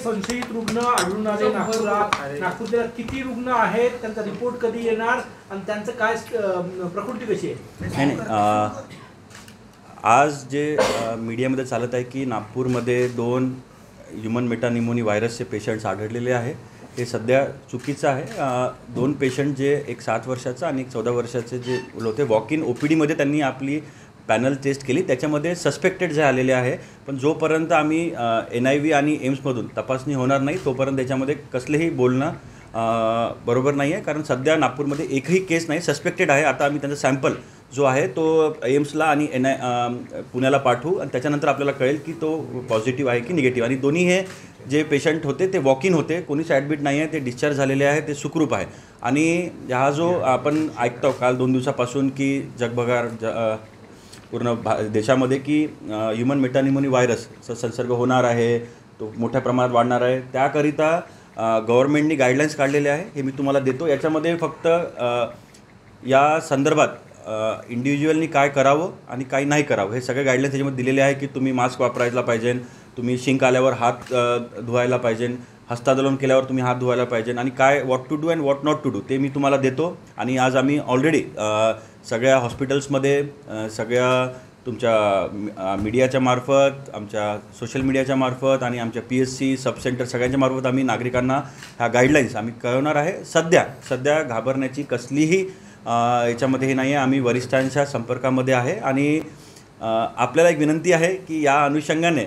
संशयित रुग्ण आढळून आले नागपुरात. नागपूर जिल्ह्यात किती रुग्ण आहेत, त्यांचा रिपोर्ट कधी येणार आणि त्यांचं काय प्रकृती कशी आहे? नाही, आज जे मीडियामध्ये चालत आहे की नागपूरमध्ये 2 ह्यूमन मेटानिमोनी व्हायरसचे पेशंट्स आढळलेले आहे, हे सध्या चुकीचं आहे. 2 पेशंट जे एक 7 वर्षाचा आणि एक 14 वर्षाचे जे होते, वॉक इन OPDमध्ये त्यांनी आपली पॅनल टेस्ट केली, त्याच्यामध्ये सस्पेक्टेड जे आलेले आहे. पण जोपर्यंत आम्ही NIV आणि एम्समधून तपासणी होणार नाही तोपर्यंत त्याच्यामध्ये कसलेही बोलणं बरोबर नाही आहे. कारण सध्या नागपूरमध्ये एकही केस नाही, सस्पेक्टेड आहे. आता आम्ही त्यांचा सॅम्पल जो आहे तो एम्सला आणि पुण्याला पाठवू आणि त्याच्यानंतर आपल्याला कळेल की तो पॉझिटिव्ह आहे की निगेटिव्ह. आणि दोन्ही हे जे पेशंट होते ते वॉक इन होते, कोणीच ॲडमिट नाही आहे, ते डिस्चार्ज झालेले आहे, ते सुखरूप आहे. आणि हा जो आपण ऐकतो काल 2 दिवसापासून की जगभरात पूर्ण देशामध्ये की ह्यूमन मेटानिमोनी व्हायरसचा संसर्ग होणार आहे, तो मोठ्या प्रमाणात वाढणार आहे, त्याकरिता गव्हर्नमेंटनी गाईडलाईन्स काढलेले आहे. हे मी तुम्हाला देतो. याच्यामध्ये फक्त या संदर्भात इंडिव्हिज्युअलनी काय करावं आणि काय नाही करावं हे सगळे गाईडलाईन्स त्याच्यामध्ये दिलेले आहे. की तुम्ही मास्क वापरायला पाहिजे, तुम्ही शिंक आल्यावर हात धुवायला पाहिजे, हस्तांदोलन केल्यावर तुम्ही हात धुवायला पाहिजे, आणि काय what to do and what not to do ते मी तुम्हाला देतो. आणि आज आम्ही ऑलरेडी सगळ्या हॉस्पिटल्समध्ये, सगळ्या तुमच्या मीडियाच्या मार्फत, आमच्या सोशल मीडियाच्या मार्फत आणि आमच्या PSC सब सेंटर सगळ्यांच्या मार्फत आम्ही नागरिकांना ह्या गाईडलाईन्स आम्ही कळवणार आहे. सध्या घाबरण्याची कसलीही याच्यामध्ये हे नाही आहे. आम्ही वरिष्ठांच्या संपर्कामध्ये आहे आणि आपल्याला एक विनंती आहे की या अनुषंगाने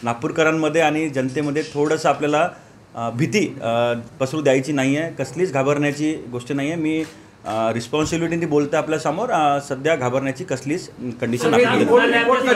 नागपूरकरांमध्ये आणि जनतेमध्ये थोडंसं आपल्याला भीती पसरू द्यायची नाही आहे. कसलीच घाबरण्याची गोष्ट नाही आहे. मी रिस्पॉन्सिबिलिटीने बोलतो आपल्यासमोर. सध्या घाबरण्याची कसलीच कंडिशन नाही.